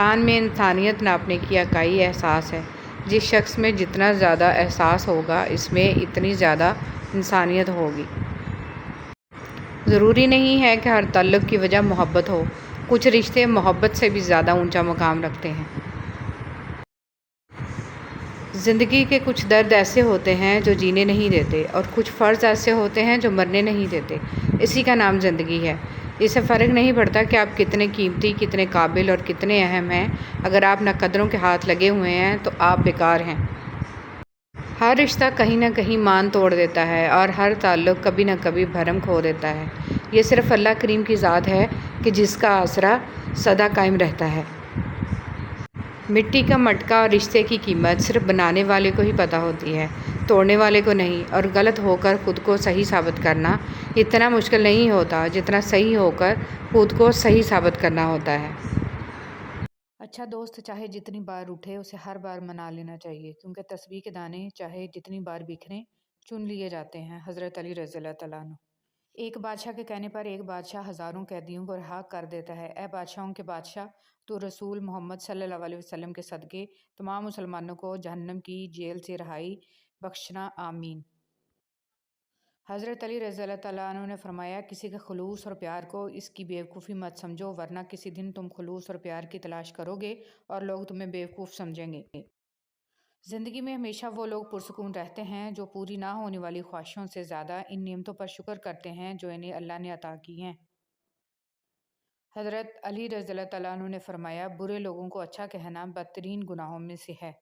انسان میں انسانیت ناپنے کی اکائی احساس ہے۔ جس شخص میں جتنا زیادہ احساس ہوگا اس میں اتنی زیادہ انسانیت ہوگی۔ ضروری نہیں ہے کہ ہر تعلق کی وجہ محبت ہو، کچھ رشتے محبت سے بھی زیادہ اونچا مقام رکھتے ہیں۔ زندگی کے کچھ درد ایسے ہوتے ہیں جو جینے نہیں دیتے اور کچھ فرض ایسے ہوتے ہیں جو مرنے نہیں دیتے، اسی کا نام زندگی ہے۔ اس سے فرق نہیں پڑتا کہ آپ کتنے قیمتی، کتنے قابل اور کتنے اہم ہیں، اگر آپ ناقدروں کے ہاتھ لگے ہوئے ہیں تو آپ بیکار ہیں۔ ہر رشتہ کہیں نہ کہیں مان توڑ دیتا ہے اور ہر تعلق کبھی نہ کبھی بھرم کھو دیتا ہے۔ یہ صرف اللہ کریم کی ذات ہے کہ جس کا آسرا سدا قائم رہتا ہے۔ مٹی کا مٹکا اور رشتے کی قیمت صرف بنانے والے کو ہی پتہ ہوتی ہے، توڑنے والے کو نہیں، اور غلط ہو کر خود کو صحیح ثابت کرنا اتنا مشکل نہیں ہوتا جتنا صحیح ہو کر خود کو صحیح ثابت کرنا ہوتا ہے۔ اچھا دوست چاہے جتنی بار اٹھے اسے ہر بار منا لینا چاہیے، کیونکہ تسبیح کے دانے چاہے جتنی بار بکھریں چن لیے جاتے ہیں۔ حضرت علی رضی اللہ تعالیٰ عنہ۔ ایک بادشاہ کے کہنے پر ایک بادشاہ ہزاروں قیدیوں کو رہا کر دیتا ہے۔ اے بادشاہوں کے بادشاہ، تو رسول محمد صلی اللہ علیہ وسلم کے صدقے تمام مسلمانوں کو جہنم کی جیل سے رہائی بخشنا، آمین۔ حضرت علی رضی اللہ تعالیٰ عنہ نے فرمایا، کسی کے خلوص اور پیار کو اس کی بیوقوفی مت سمجھو، ورنہ کسی دن تم خلوص اور پیار کی تلاش کرو گے اور لوگ تمہیں بیوقوف سمجھیں گے۔ زندگی میں ہمیشہ وہ لوگ پرسکون رہتے ہیں جو پوری نہ ہونے والی خواہشوں سے زیادہ ان نعمتوں پر شکر کرتے ہیں جو انہیں اللہ نے عطا کی ہیں۔ حضرت علی رضی اللہ تعالیٰ عنہ نے فرمایا، برے لوگوں کو اچھا کہنا بدترین گناہوں میں سے ہے۔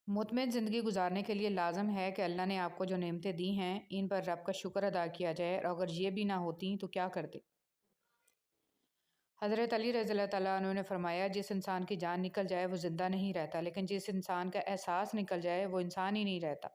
مطمئن زندگی گزارنے کے لیے لازم ہے کہ اللہ نے آپ کو جو نعمتیں دی ہیں ان پر رب کا شکر ادا کیا جائے، اور اگر یہ بھی نہ ہوتی تو کیا کرتے۔ حضرت علی رضی اللہ تعالیٰ عنہ نے فرمایا، جس انسان کی جان نکل جائے وہ زندہ نہیں رہتا، لیکن جس انسان کا احساس نکل جائے وہ انسان ہی نہیں رہتا۔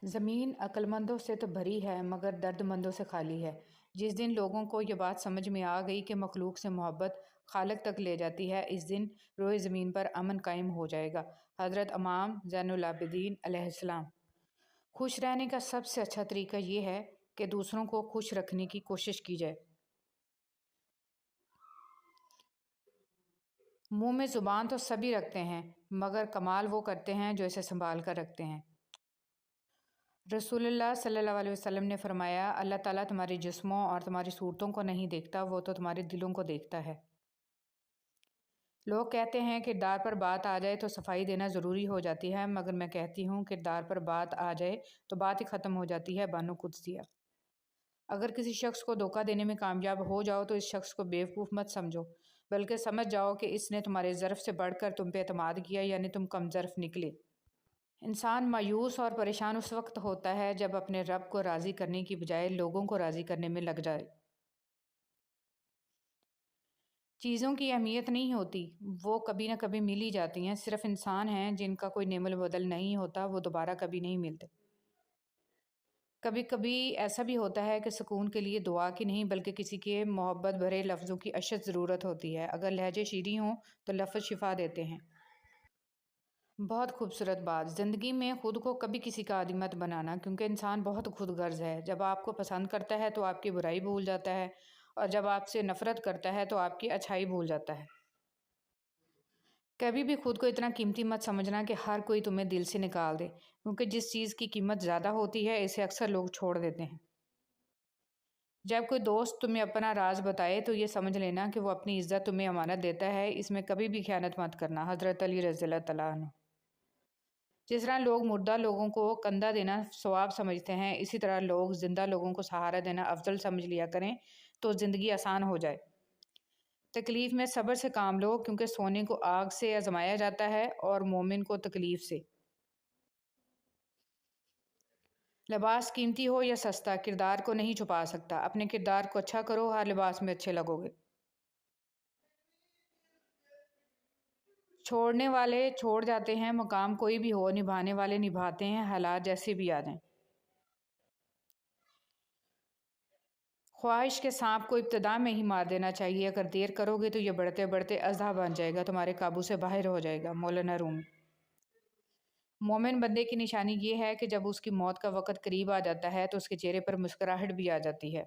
زمین عقل مندوں سے تو بھری ہے مگر درد مندوں سے خالی ہے۔ جس دن لوگوں کو یہ بات سمجھ میں آ گئی کہ مخلوق سے محبت خالق تک لے جاتی ہے، اس دن روئے زمین پر امن قائم ہو جائے گا۔ حضرت امام زین العابدین علیہ السلام۔ خوش رہنے کا سب سے اچھا طریقہ یہ ہے کہ دوسروں کو خوش رکھنے کی کوشش کی جائے۔ منہ میں زبان تو سبھی رکھتے ہیں مگر کمال وہ کرتے ہیں جو اسے سنبھال کر رکھتے ہیں۔ رسول اللہ صلی اللہ علیہ وسلم نے فرمایا، اللہ تعالیٰ تمہارے جسموں اور تمہاری صورتوں کو نہیں دیکھتا، وہ تو تمہارے دلوں کو دیکھتا ہے۔ لوگ کہتے ہیں کردار پر بات آ جائے تو صفائی دینا ضروری ہو جاتی ہے، مگر میں کہتی ہوں کردار پر بات آ جائے تو بات ہی ختم ہو جاتی ہے، بانو قدسیہ۔ اگر کسی شخص کو دھوکہ دینے میں کامیاب ہو جاؤ تو اس شخص کو بیوقوف مت سمجھو، بلکہ سمجھ جاؤ کہ اس نے تمہارے ظرف سے بڑھ کر تم پہ اعتماد کیا، یعنی تم کم ظرف نکلے۔ انسان مایوس اور پریشان اس وقت ہوتا ہے جب اپنے رب کو راضی کرنے کی بجائے لوگوں کو راضی کرنے میں لگ جائے۔ چیزوں کی اہمیت نہیں ہوتی، وہ کبھی نہ کبھی مل ہی جاتی ہیں، صرف انسان ہیں جن کا کوئی نعم البدل نہیں ہوتا، وہ دوبارہ کبھی نہیں ملتے۔ کبھی کبھی ایسا بھی ہوتا ہے کہ سکون کے لیے دعا کی نہیں بلکہ کسی کے محبت بھرے لفظوں کی اشد ضرورت ہوتی ہے، اگر لہجے شیریں ہوں تو لفظ شفا دیتے ہیں۔ بہت خوبصورت بات، زندگی میں خود کو کبھی کسی کا عادی مت بنانا، کیونکہ انسان بہت خود غرض ہے۔ جب آپ کو پسند کرتا ہے تو آپ کی برائی بھول جاتا ہے، اور جب آپ سے نفرت کرتا ہے تو آپ کی اچھائی بھول جاتا ہے۔ کبھی بھی خود کو اتنا قیمتی مت سمجھنا کہ ہر کوئی تمہیں دل سے نکال دے، کیونکہ جس چیز کی قیمت زیادہ ہوتی ہے اسے اکثر لوگ چھوڑ دیتے ہیں۔ جب کوئی دوست تمہیں اپنا راز بتائے تو یہ سمجھ لینا کہ وہ اپنی عزت تمہیں امانت دیتا ہے، اس میں کبھی بھی خیانت مت کرنا۔ حضرت علی رضی اللہ تعالیٰ عنہ۔ جس طرح لوگ مردہ لوگوں کو کندھا دینا ثواب سمجھتے ہیں، اسی طرح لوگ زندہ لوگوں کو سہارا دینا افضل سمجھ لیا کریں تو زندگی آسان ہو جائے۔ تکلیف میں صبر سے کام لو، کیونکہ سونے کو آگ سے آزمایا جاتا ہے اور مومن کو تکلیف سے۔ لباس قیمتی ہو یا سستا کردار کو نہیں چھپا سکتا، اپنے کردار کو اچھا کرو، ہر لباس میں اچھے لگو گے۔ چھوڑنے والے چھوڑ جاتے ہیں، مقام کوئی بھی ہو، نبھانے والے نبھاتے ہیں، حالات جیسے بھی آ جائیں۔ خواہش کے سانپ کو ابتدا میں ہی مار دینا چاہیے، اگر دیر کرو گے تو یہ بڑھتے بڑھتے اژدہا بن جائے گا، تمہارے قابو سے باہر ہو جائے گا۔ مولانا رومی۔ مومن بندے کی نشانی یہ ہے کہ جب اس کی موت کا وقت قریب آ جاتا ہے تو اس کے چہرے پر مسکراہٹ بھی آ جاتی ہے۔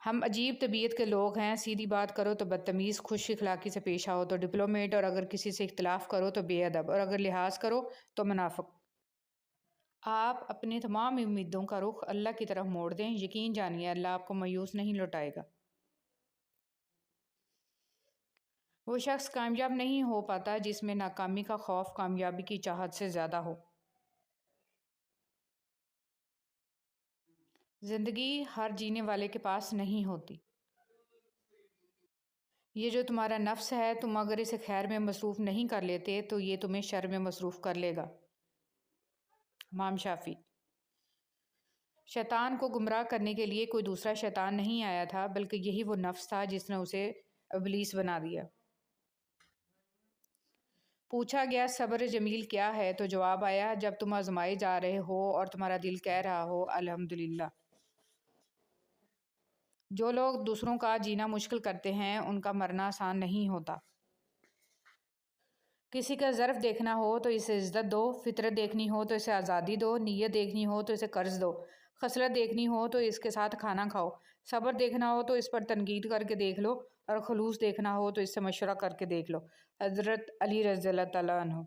ہم عجیب طبیعت کے لوگ ہیں، سیدھی بات کرو تو بدتمیز، خوش اخلاقی سے پیش آؤ تو ڈپلومیٹ، اور اگر کسی سے اختلاف کرو تو بے ادب، اور اگر لحاظ کرو تو منافق۔ آپ اپنی تمام امیدوں کا رخ اللہ کی طرف موڑ دیں، یقین جانیے اللہ آپ کو مایوس نہیں لوٹائے گا۔ وہ شخص کامیاب نہیں ہو پاتا جس میں ناکامی کا خوف کامیابی کی چاہت سے زیادہ ہو۔ زندگی ہر جینے والے کے پاس نہیں ہوتی۔ یہ جو تمہارا نفس ہے، تم اگر اسے خیر میں مصروف نہیں کر لیتے تو یہ تمہیں شر میں مصروف کر لے گا۔ امام شافعی۔ شیطان کو گمراہ کرنے کے لیے کوئی دوسرا شیطان نہیں آیا تھا، بلکہ یہی وہ نفس تھا جس نے اسے ابلیس بنا دیا۔ پوچھا گیا صبر جمیل کیا ہے تو جواب آیا، جب تم آزمائے جا رہے ہو اور تمہارا دل کہہ رہا ہو الحمدللہ۔ جو لوگ دوسروں کا جینا مشکل کرتے ہیں ان کا مرنا آسان نہیں ہوتا۔ کسی کا ظرف دیکھنا ہو تو اسے عزت دو، فطرت دیکھنی ہو تو اسے آزادی دو، نیت دیکھنی ہو تو اسے قرض دو، خصلت دیکھنی ہو تو اس کے ساتھ کھانا کھاؤ، صبر دیکھنا ہو تو اس پر تنقید کر کے دیکھ لو، اور خلوص دیکھنا ہو تو اس سے مشورہ کر کے دیکھ لو۔ حضرت علی رضی اللہ تعالیٰ عنہ۔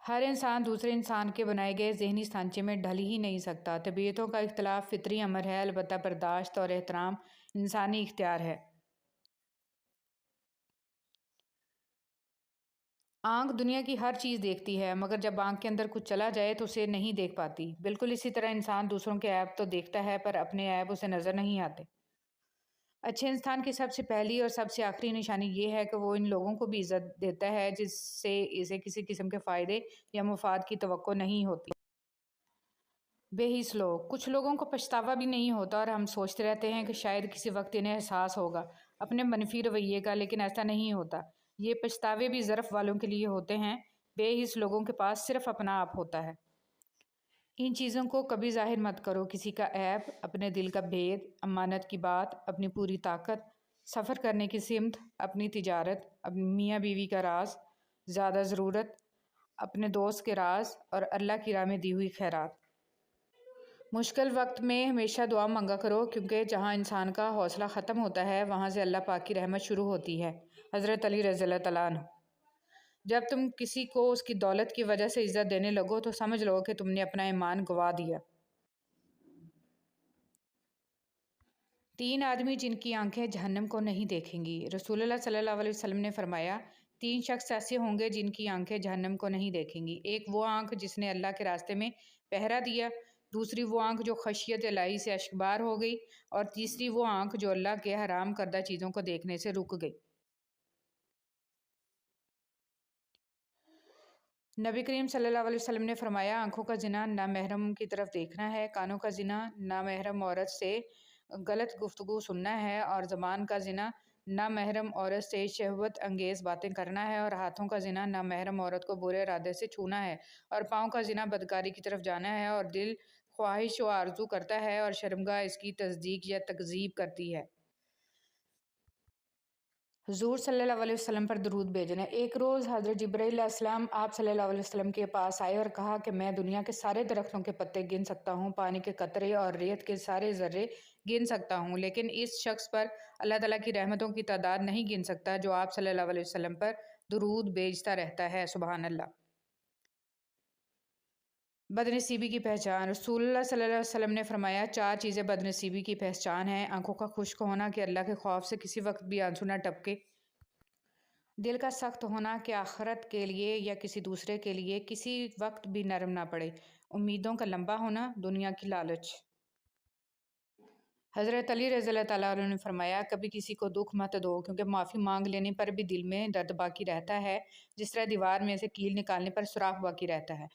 ہر انسان دوسرے انسان کے بنائے گئے ذہنی سانچے میں ڈھل ہی نہیں سکتا۔ طبیعتوں کا اختلاف فطری امر ہے، البتہ برداشت اور احترام انسانی اختیار ہے۔ آنکھ دنیا کی ہر چیز دیکھتی ہے، مگر جب آنکھ کے اندر کچھ چلا جائے تو اسے نہیں دیکھ پاتی۔ بالکل اسی طرح انسان دوسروں کے عیب تو دیکھتا ہے پر اپنے عیب اسے نظر نہیں آتے۔ اچھے انسان کی سب سے پہلی اور سب سے آخری نشانی یہ ہے کہ وہ ان لوگوں کو بھی عزت دیتا ہے جس سے اسے کسی قسم کے فائدے یا مفاد کی توقع نہیں ہوتی۔ بے حس لوگ۔ کچھ لوگوں کو پچھتاوا بھی نہیں ہوتا اور ہم سوچتے رہتے ہیں کہ شاید کسی وقت انہیں احساس ہوگا اپنے منفی رویے کا، لیکن ایسا نہیں ہوتا۔ یہ پچھتاوے بھی ظرف والوں کے لیے ہوتے ہیں۔ بے حس لوگوں کے پاس صرف اپنا آپ ہوتا ہے۔ ان چیزوں کو کبھی ظاہر مت کرو، کسی کا عیب، اپنے دل کا بھید، امانت کی بات، اپنی پوری طاقت، سفر کرنے کی سمت، اپنی تجارت، اپنی میاں بیوی کا راز، زیادہ ضرورت، اپنے دوست کے راز، اور اللہ کی راہ میں دی ہوئی خیرات۔ مشکل وقت میں ہمیشہ دعا مانگا کرو، کیونکہ جہاں انسان کا حوصلہ ختم ہوتا ہے وہاں سے اللہ پاک کی رحمت شروع ہوتی ہے۔ حضرت علی رضی اللہ تعالیٰ عنہ۔ جب تم کسی کو اس کی دولت کی وجہ سے عزت دینے لگو تو سمجھ لو کہ تم نے اپنا ایمان گنوا دیا۔ 3 آدمی جن کی آنکھیں جہنم کو نہیں دیکھیں گی۔ رسول اللہ صلی اللہ علیہ وسلم نے فرمایا، 3 شخص ایسے ہوں گے جن کی آنکھیں جہنم کو نہیں دیکھیں گی۔ ایک وہ آنکھ جس نے اللہ کے راستے میں پہرا دیا، دوسری وہ آنکھ جو خشیت الہی سے اشکبار ہو گئی، اور تیسری وہ آنکھ جو اللہ کے حرام کردہ چیزوں کو دیکھنے سے رک گئی۔ نبی کریم صلی اللہ علیہ وسلم نے فرمایا، آنکھوں کا زنا نامحرم کی طرف دیکھنا ہے، کانوں کا زنا نامحرم عورت سے غلط گفتگو سننا ہے، اور زبان کا زنا نامحرم عورت سے شہوت انگیز باتیں کرنا ہے، اور ہاتھوں کا زنا نامحرم عورت کو برے ارادے سے چھونا ہے، اور پاؤں کا زنا بدکاری کی طرف جانا ہے، اور دل خواہش و آرزو کرتا ہے اور شرمگاہ اس کی تصدیق یا تکذیب کرتی ہے۔ حضور صلی اللہ علیہ وسلم پر درود بھیجنا۔ ایک روز حضرت جبرائیل علیہ السلام آپ صلی اللہ علیہ وسلم کے پاس آئے اور کہا کہ میں دنیا کے سارے درختوں کے پتے گن سکتا ہوں، پانی کے قطرے اور ریت کے سارے ذرے گن سکتا ہوں، لیکن اس شخص پر اللہ تعالیٰ کی رحمتوں کی تعداد نہیں گن سکتا جو آپ صلی اللہ علیہ وسلم پر درود بھیجتا رہتا ہے۔ سبحان اللہ۔ بدنصیبی کی پہچان۔ رسول اللہ صلی اللہ علیہ وسلم نے فرمایا، 4 چیزیں بدنصیبی کی پہچان ہیں: آنکھوں کا خشک ہونا کہ اللہ کے خوف سے کسی وقت بھی آنسو نہ ٹپکے، دل کا سخت ہونا کہ آخرت کے لیے یا کسی دوسرے کے لیے کسی وقت بھی نرم نہ پڑے، امیدوں کا لمبا ہونا، دنیا کی لالچ۔ حضرت علی رضی اللہ تعالیٰ عنہ نے فرمایا، کبھی کسی کو دکھ مت دو، کیونکہ معافی مانگ لینے پر بھی دل میں درد باقی رہتا ہے، جس طرح دیوار میں سے کیل نکالنے پر سوراخ باقی رہتا ہے۔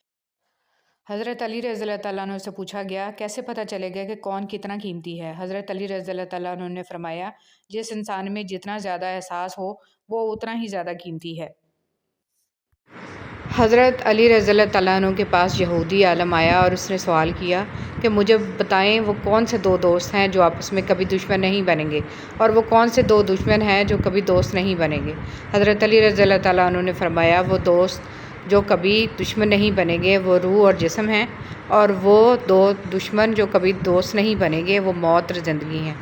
حضرت علی رضی اللہ تعالیٰ عنہ سے پوچھا گیا، کیسے پتہ چلے گا کہ کون کتنا قیمتی ہے؟ حضرت علی رضی اللہ تعالیٰ عنہ نے فرمایا، جس انسان میں جتنا زیادہ احساس ہو وہ اتنا ہی زیادہ قیمتی ہے۔ حضرت علی رضی اللہ تعالیٰ عنہ کے پاس یہودی عالم آیا اور اس نے سوال کیا کہ مجھے بتائیں وہ کون سے 2 دوست ہیں جو آپس میں کبھی دشمن نہیں بنیں گے، اور وہ کون سے 2 دشمن ہیں جو کبھی دوست نہیں بنیں گے؟ حضرت علی رضی اللہ تعالیٰ عنہ نے فرمایا، وہ دوست جو کبھی دشمن نہیں بنیں گے وہ روح اور جسم ہیں، اور وہ دو دشمن جو کبھی دوست نہیں بنیں گے وہ موت اور زندگی ہیں۔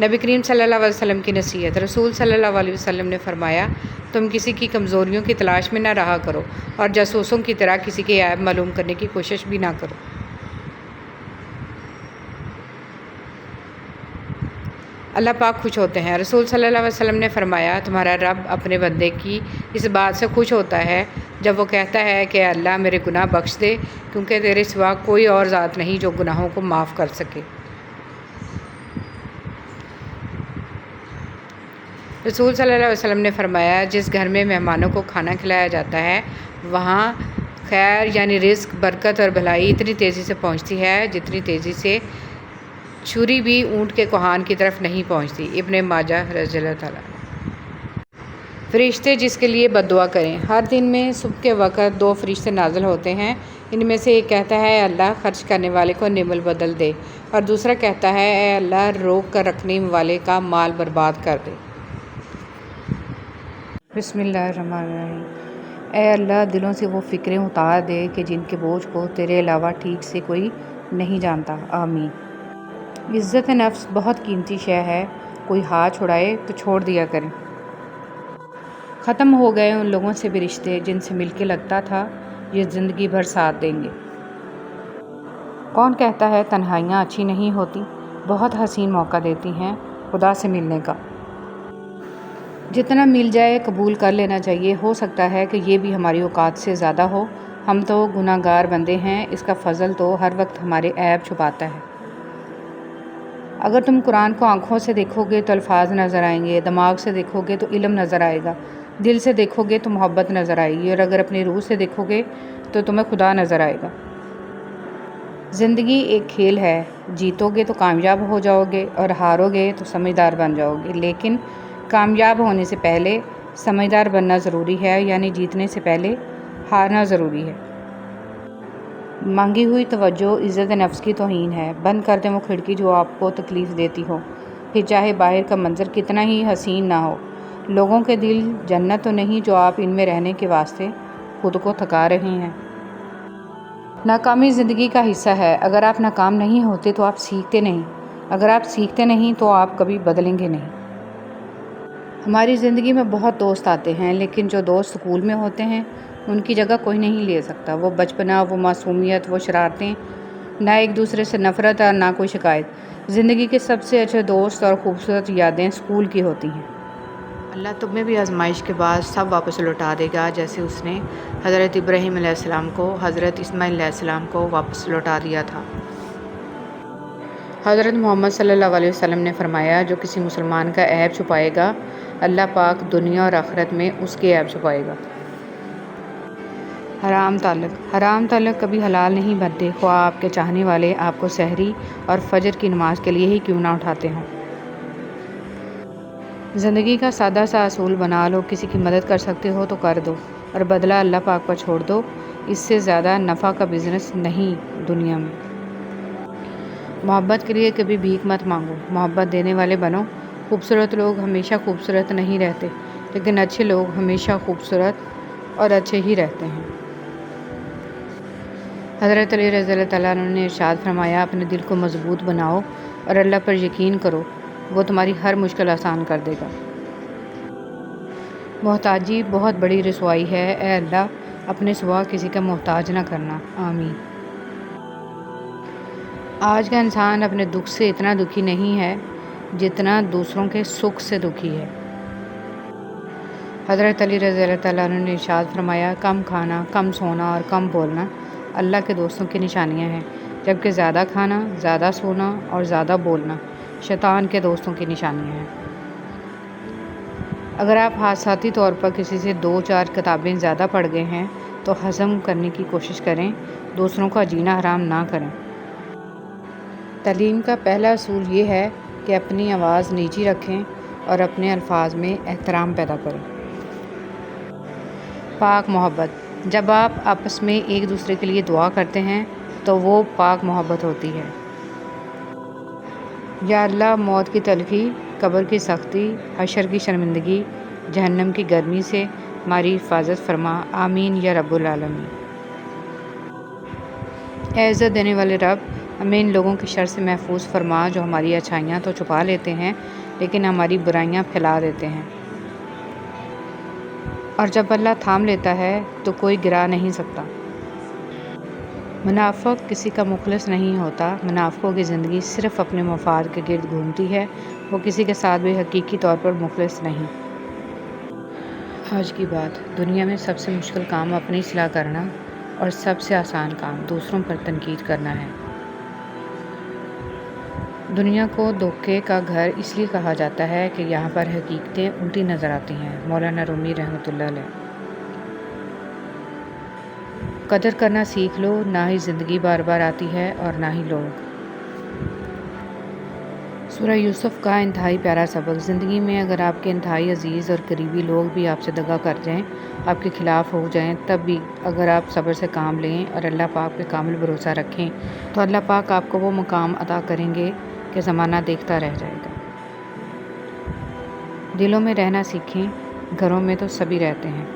نبی کریم صلی اللہ علیہ وسلم کی نصیحت۔ رسول صلی اللہ علیہ وسلم نے فرمایا، تم کسی کی کمزوریوں کی تلاش میں نہ رہا کرو اور جاسوسوں کی طرح کسی کے عیب معلوم کرنے کی کوشش بھی نہ کرو۔ اللہ پاک خوش ہوتے ہیں۔ رسول صلی اللہ علیہ وسلم نے فرمایا، تمہارا رب اپنے بندے کی اس بات سے خوش ہوتا ہے جب وہ کہتا ہے کہ اللہ میرے گناہ بخش دے، کیونکہ تیرے سوا کوئی اور ذات نہیں جو گناہوں کو معاف کر سکے۔ رسول صلی اللہ علیہ وسلم نے فرمایا، جس گھر میں مہمانوں کو کھانا کھلایا جاتا ہے وہاں خیر یعنی رزق، برکت اور بھلائی اتنی تیزی سے پہنچتی ہے جتنی تیزی سے چھری بھی اونٹ کے کوہان کی طرف نہیں پہنچتی۔ ابن ماجہ رضی اللہ تعالیٰ۔ فرشتے جس کے لیے بد دعا کریں۔ ہر دن میں صبح کے وقت 2 فرشتے نازل ہوتے ہیں۔ ان میں سے ایک کہتا ہے، اے اللہ خرچ کرنے والے کو نعمت بدل دے، اور دوسرا کہتا ہے، اے اللہ روک کر رکھنے والے کا مال برباد کر دے۔ بسم اللہ الرحمن الرحیم۔ اے اللہ دلوں سے وہ فکریں اتار دے کہ جن کے بوجھ کو تیرے علاوہ ٹھیک سے کوئی نہیں جانتا۔ آمین۔ عزت نفس بہت قیمتی شے ہے، کوئی ہاتھ چھڑائے تو چھوڑ دیا کریں۔ ختم ہو گئے ان لوگوں سے بھی رشتے جن سے مل کے لگتا تھا یہ زندگی بھر ساتھ دیں گے۔ کون کہتا ہے تنہائیاں اچھی نہیں ہوتی، بہت حسین موقع دیتی ہیں خدا سے ملنے کا۔ جتنا مل جائے قبول کر لینا چاہیے، ہو سکتا ہے کہ یہ بھی ہماری اوقات سے زیادہ ہو۔ ہم تو گناہ گار بندے ہیں، اس کا فضل تو ہر وقت ہمارے عیب چھپاتا ہے۔ اگر تم قرآن کو آنکھوں سے دیکھو گے تو الفاظ نظر آئیں گے، دماغ سے دیکھو گے تو علم نظر آئے گا، دل سے دیکھو گے تو محبت نظر آئے گی، اور اگر اپنی روح سے دیکھو گے تو تمہیں خدا نظر آئے گا۔ زندگی ایک کھیل ہے، جیتو گے تو کامیاب ہو جاؤ گے اور ہارو گے تو سمجھدار بن جاؤ گے، لیکن کامیاب ہونے سے پہلے سمجھدار بننا ضروری ہے، یعنی جیتنے سے پہلے ہارنا ضروری ہے۔ مانگی ہوئی توجہ عزت نفس کی توہین ہے۔ بند کر دیں وہ کھڑکی جو آپ کو تکلیف دیتی ہو، پھر چاہے باہر کا منظر کتنا ہی حسین نہ ہو۔ لوگوں کے دل جنت تو نہیں جو آپ ان میں رہنے کے واسطے خود کو تھکا رہے ہیں۔ ناکامی زندگی کا حصہ ہے۔ اگر آپ ناکام نہیں ہوتے تو آپ سیکھتے نہیں، اگر آپ سیکھتے نہیں تو آپ کبھی بدلیں گے نہیں۔ ہماری زندگی میں بہت دوست آتے ہیں، لیکن جو دوست سکول میں ہوتے ہیں ان کی جگہ کوئی نہیں لے سکتا۔ وہ بچپنا، وہ معصومیت، وہ شرارتیں، نہ ایک دوسرے سے نفرت اور نہ کوئی شکایت۔ زندگی کے سب سے اچھے دوست اور خوبصورت یادیں سکول کی ہوتی ہیں۔ اللہ تم میں بھی آزمائش کے بعد سب واپس لوٹا دے گا، جیسے اس نے حضرت ابراہیم علیہ السلام کو حضرت اسماعیل علیہ السلام کو واپس لوٹا دیا تھا۔ حضرت محمد صلی اللہ علیہ وسلم نے فرمایا، جو کسی مسلمان کا عیب چھپائے گا اللہ پاک دنیا اور آخرت میں اس کے عیب چھپائے گا۔ حرام تعلق کبھی حلال نہیں بنتے، خواہ آپ کے چاہنے والے آپ کو سحری اور فجر کی نماز کے لیے ہی کیوں نہ اٹھاتے ہوں۔ زندگی کا سادہ سا اصول بنا لو، کسی کی مدد کر سکتے ہو تو کر دو اور بدلہ اللہ پاک پر چھوڑ دو۔ اس سے زیادہ نفع کا بزنس نہیں دنیا میں۔ محبت کے لیے کبھی بھیک مت مانگو، محبت دینے والے بنو۔ خوبصورت لوگ ہمیشہ خوبصورت نہیں رہتے، لیکن اچھے لوگ ہمیشہ خوبصورت اور اچھے ہی رہتے ہیں۔ حضرت علی رضی اللہ تعالیٰ عنہ نے ارشاد فرمایا، اپنے دل کو مضبوط بناؤ اور اللہ پر یقین کرو، وہ تمہاری ہر مشکل آسان کر دے گا۔ محتاجی بہت بڑی رسوائی ہے، اے اللہ اپنے سوا کسی کا محتاج نہ کرنا۔ آمین۔ آج کا انسان اپنے دکھ سے اتنا دکھی نہیں ہے جتنا دوسروں کے سکھ سے دکھی ہے۔ حضرت علی رضی اللہ تعالیٰ عنہ نے ارشاد فرمایا، کم کھانا، کم سونا اور کم بولنا اللہ کے دوستوں کی نشانیاں ہیں، جبکہ زیادہ کھانا، زیادہ سونا اور زیادہ بولنا شیطان کے دوستوں کی نشانیاں ہیں۔ اگر آپ حادثاتی طور پر کسی سے 2-4 کتابیں زیادہ پڑھ گئے ہیں تو ہضم کرنے کی کوشش کریں، دوسروں کا جینا حرام نہ کریں۔ تعلیم کا پہلا اصول یہ ہے کہ اپنی آواز نیچی رکھیں اور اپنے الفاظ میں احترام پیدا کریں۔ پاک محبت۔ جب آپ آپس میں ایک دوسرے کے لیے دعا کرتے ہیں تو وہ پاک محبت ہوتی ہے۔ یا اللہ موت کی تلخی، قبر کی سختی، حشر کی شرمندگی، جہنم کی گرمی سے ہماری حفاظت فرما، آمین یا رب العالمین۔ اے عزت دینے والے رب، ہمیں ان لوگوں کی شر سے محفوظ فرما جو ہماری اچھائیاں تو چھپا لیتے ہیں لیکن ہماری برائیاں پھیلا دیتے ہیں، اور جب اللہ تھام لیتا ہے تو کوئی گرا نہیں سکتا۔ منافق کسی کا مخلص نہیں ہوتا، منافقوں کی زندگی صرف اپنے مفاد کے گرد گھومتی ہے، وہ کسی کے ساتھ بھی حقیقی طور پر مخلص نہیں۔ آج کی بات، دنیا میں سب سے مشکل کام اپنی اصلاح کرنا اور سب سے آسان کام دوسروں پر تنقید کرنا ہے۔ دنیا کو دھوکے کا گھر اس لیے کہا جاتا ہے کہ یہاں پر حقیقتیں الٹی نظر آتی ہیں۔ مولانا رومی رحمۃ اللہ علیہ۔ قدر کرنا سیکھ لو، نہ ہی زندگی بار بار آتی ہے اور نہ ہی لوگ۔ سورہ یوسف کا انتہائی پیارا سبق۔ زندگی میں اگر آپ کے انتہائی عزیز اور قریبی لوگ بھی آپ سے دغا کر جائیں، آپ کے خلاف ہو جائیں، تب بھی اگر آپ صبر سے کام لیں اور اللہ پاک پہ کامل بھروسہ رکھیں تو اللہ پاک آپ کو وہ مقام عطا کریں گے کہ زمانہ دیکھتا رہ جائے گا۔ دلوں میں رہنا سیکھیں، گھروں میں تو سبھی رہتے ہیں۔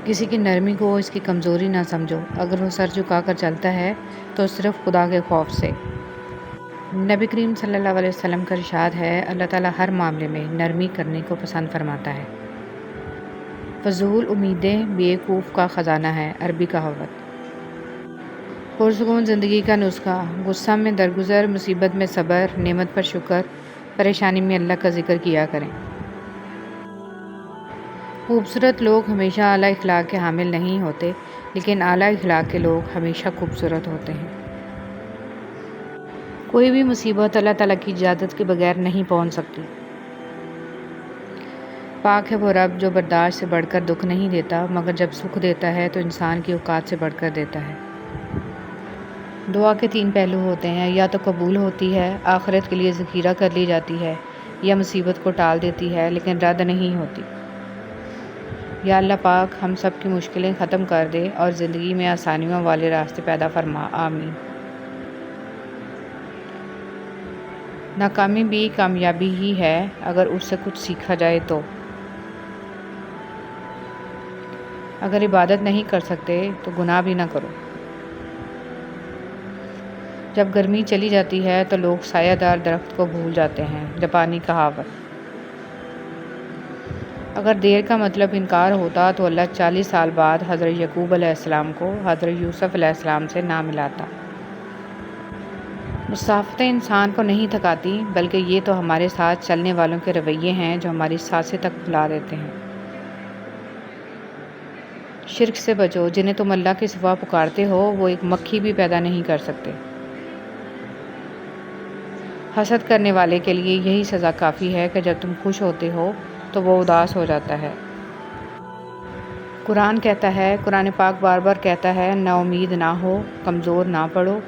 کسی کی نرمی کو اس کی کمزوری نہ سمجھو، اگر وہ سر جھکا کر چلتا ہے تو صرف خدا کے خوف سے۔ نبی کریم صلی اللہ علیہ وسلم کا ارشاد ہے، اللہ تعالیٰ ہر معاملے میں نرمی کرنے کو پسند فرماتا ہے۔ فضول امیدیں بیوقوف کا خزانہ ہے، عربی کہاوت۔ پرسکون زندگی کا نسخہ: غصہ میں درگزر، مصیبت میں صبر، نعمت پر شکر، پریشانی میں اللہ کا ذکر کیا کریں۔ خوبصورت لوگ ہمیشہ اعلیٰ اخلاق کے حامل نہیں ہوتے، لیکن اعلیٰ اخلاق کے لوگ ہمیشہ خوبصورت ہوتے ہیں۔ کوئی بھی مصیبت اللہ تعالیٰ کی اجازت کے بغیر نہیں پہنچ سکتی۔ پاک ہے وہ رب جو برداشت سے بڑھ کر دکھ نہیں دیتا، مگر جب سکھ دیتا ہے تو انسان کی اوقات سے بڑھ کر دیتا ہے۔ دعا کے 3 پہلو ہوتے ہیں، یا تو قبول ہوتی ہے، آخرت کے لیے ذخیرہ کر لی جاتی ہے، یا مصیبت کو ٹال دیتی ہے لیکن رد نہیں ہوتی۔ یا اللہ پاک ہم سب کی مشکلیں ختم کر دے اور زندگی میں آسانیوں والے راستے پیدا فرما، آمین۔ ناکامی بھی کامیابی ہی ہے اگر اس سے کچھ سیکھا جائے تو۔ اگر عبادت نہیں کر سکتے تو گناہ بھی نہ کرو۔ جب گرمی چلی جاتی ہے تو لوگ سایہ دار درخت کو بھول جاتے ہیں، جاپانی کہاوت۔ اگر دیر کا مطلب انکار ہوتا تو اللہ 40 سال بعد حضرت یعقوب علیہ السلام کو حضرت یوسف علیہ السلام سے نہ ملاتا۔ مسافتیں انسان کو نہیں تھکاتی، بلکہ یہ تو ہمارے ساتھ چلنے والوں کے رویے ہیں جو ہماری سانسیں تک بھلا دیتے ہیں۔ شرک سے بچو، جنہیں تم اللہ کے سوا پکارتے ہو وہ ایک مکھی بھی پیدا نہیں کر سکتے۔ حسد کرنے والے کے لیے یہی سزا کافی ہے کہ جب تم خوش ہوتے ہو تو وہ اداس ہو جاتا ہے۔ قرآن کہتا ہے، قرآن پاک بار بار کہتا ہے، نا امید نہ ہو، کمزور نہ پڑو،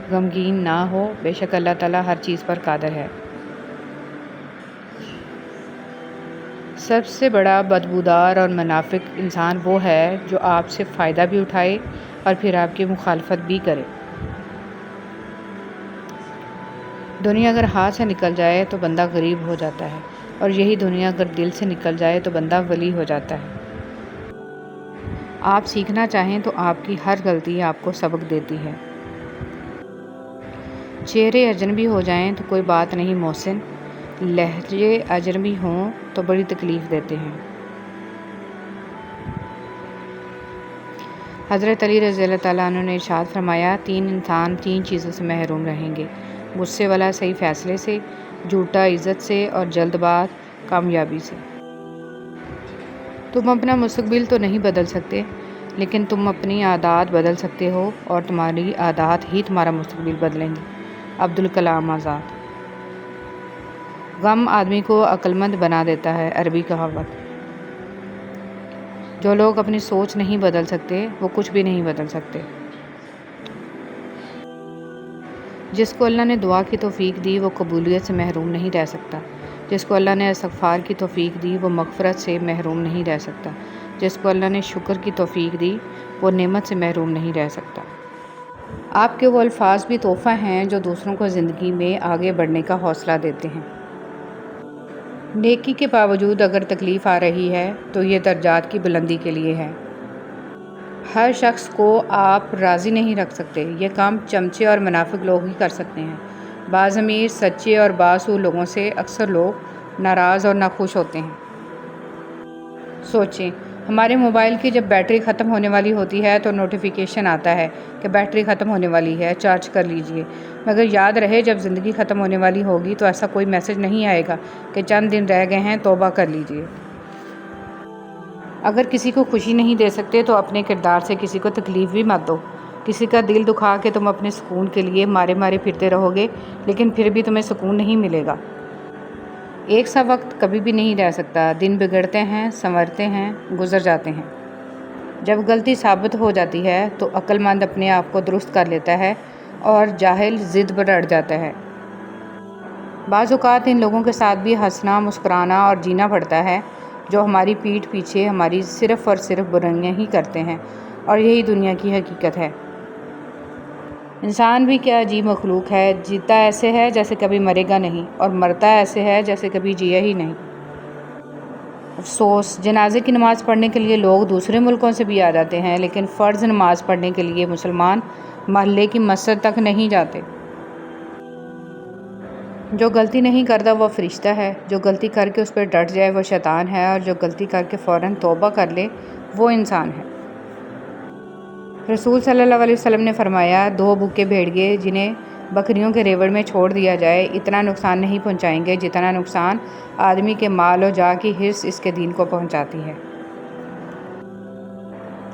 غمگین نہ ہو، بے شک اللہ تعالیٰ ہر چیز پر قادر ہے۔ سب سے بڑا بدبودار اور منافق انسان وہ ہے جو آپ سے فائدہ بھی اٹھائے اور پھر آپ کی مخالفت بھی کرے۔ دنیا اگر ہاتھ سے نکل جائے تو بندہ غریب ہو جاتا ہے، اور یہی دنیا اگر دل سے نکل جائے تو بندہ ولی ہو جاتا ہے۔ آپ سیکھنا چاہیں تو آپ کی ہر غلطی آپ کو سبق دیتی ہے۔ چہرے اجنبی ہو جائیں تو کوئی بات نہیں محسن، لہجے اجنبی ہوں تو بڑی تکلیف دیتے ہیں۔ حضرت علی رضی اللہ تعالیٰ عنہ نے ارشاد فرمایا، 3 انسان 3 چیزوں سے محروم رہیں گے: غصے والا صحیح فیصلے سے، جھوٹا عزت سے، اور جلد باز کامیابی سے۔ تم اپنا مستقبل تو نہیں بدل سکتے، لیکن تم اپنی عادات بدل سکتے ہو، اور تمہاری عادات ہی تمہارا مستقبل بدلیں گی۔ عبدالکلام آزاد۔ غم آدمی کو عقل مند بنا دیتا ہے، عربی کہاوت۔ جو لوگ اپنی سوچ نہیں بدل سکتے وہ کچھ بھی نہیں بدل سکتے۔ جس کو اللہ نے دعا کی توفیق دی وہ قبولیت سے محروم نہیں رہ سکتا۔ جس کو اللہ نے استغفار کی توفیق دی وہ مغفرت سے محروم نہیں رہ سکتا۔ جس کو اللہ نے شکر کی توفیق دی وہ نعمت سے محروم نہیں رہ سکتا۔ آپ کے وہ الفاظ بھی تحفہ ہیں جو دوسروں کو زندگی میں آگے بڑھنے کا حوصلہ دیتے ہیں۔ نیکی کے باوجود اگر تکلیف آ رہی ہے تو یہ درجات کی بلندی کے لیے ہے۔ ہر شخص کو آپ راضی نہیں رکھ سکتے، یہ کام چمچے اور منافق لوگ ہی کر سکتے ہیں۔ بعض امیر، سچے اور بااصول لوگوں سے اکثر لوگ ناراض اور ناخوش ہوتے ہیں۔ سوچیں، ہمارے موبائل کی جب بیٹری ختم ہونے والی ہوتی ہے تو نوٹیفیکیشن آتا ہے کہ بیٹری ختم ہونے والی ہے، چارج کر لیجئے۔ مگر یاد رہے جب زندگی ختم ہونے والی ہوگی تو ایسا کوئی میسج نہیں آئے گا کہ چند دن رہ گئے ہیں، توبہ کر لیجئے۔ اگر کسی کو خوشی نہیں دے سکتے تو اپنے کردار سے کسی کو تکلیف بھی مت دو۔ کسی کا دل دکھا کے تم اپنے سکون کے لیے مارے مارے پھرتے رہو گے لیکن پھر بھی تمہیں سکون نہیں ملے گا۔ ایک سا وقت کبھی بھی نہیں رہ سکتا، دن بگڑتے ہیں، سنورتے ہیں، گزر جاتے ہیں۔ جب غلطی ثابت ہو جاتی ہے تو عقل مند اپنے آپ کو درست کر لیتا ہے اور جاہل ضد پر اڑ جاتا ہے۔ بعض اوقات ان لوگوں کے ساتھ بھی ہنسنا، مسکرانا اور جینا پڑتا ہے جو ہماری پیٹھ پیچھے ہماری صرف اور صرف برائیاں ہی کرتے ہیں، اور یہی دنیا کی حقیقت ہے۔ انسان بھی کیا عجیب مخلوق ہے، جیتا ایسے ہے جیسے کبھی مرے گا نہیں، اور مرتا ایسے ہے جیسے کبھی جیا ہی نہیں۔ افسوس، جنازے کی نماز پڑھنے کے لیے لوگ دوسرے ملکوں سے بھی آ جاتے ہیں لیکن فرض نماز پڑھنے کے لیے مسلمان محلے کی مسجد تک نہیں جاتے۔ جو غلطی نہیں کرتا وہ فرشتہ ہے، جو غلطی کر کے اس پہ ڈٹ جائے وہ شیطان ہے، اور جو غلطی کر کے فوراً توبہ کر لے وہ انسان ہے۔ رسول صلی اللہ علیہ وسلم نے فرمایا، 2 بھوکے بھیڑیے جنہیں بکریوں کے ریوڑ میں چھوڑ دیا جائے اتنا نقصان نہیں پہنچائیں گے جتنا نقصان آدمی کے مال و جاہ کی حرص اس کے دین کو پہنچاتی ہے۔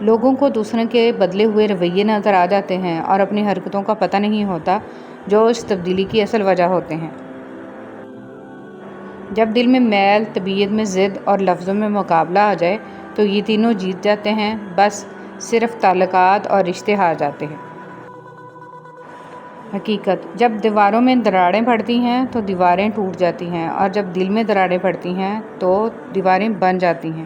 لوگوں کو دوسروں کے بدلے ہوئے رویے نظر آ جاتے ہیں اور اپنی حرکتوں کا پتہ نہیں ہوتا جو اس تبدیلی کی اصل وجہ ہوتے ہیں۔ جب دل میں میل، طبیعت میں ضد اور لفظوں میں مقابلہ آ جائے تو یہ تینوں جیت جاتے ہیں، بس صرف تعلقات اور رشتے ہار جاتے ہیں۔ حقیقت، جب دیواروں میں دراڑیں پڑتی ہیں تو دیواریں ٹوٹ جاتی ہیں، اور جب دل میں دراڑیں پڑتی ہیں تو دیواریں بن جاتی ہیں۔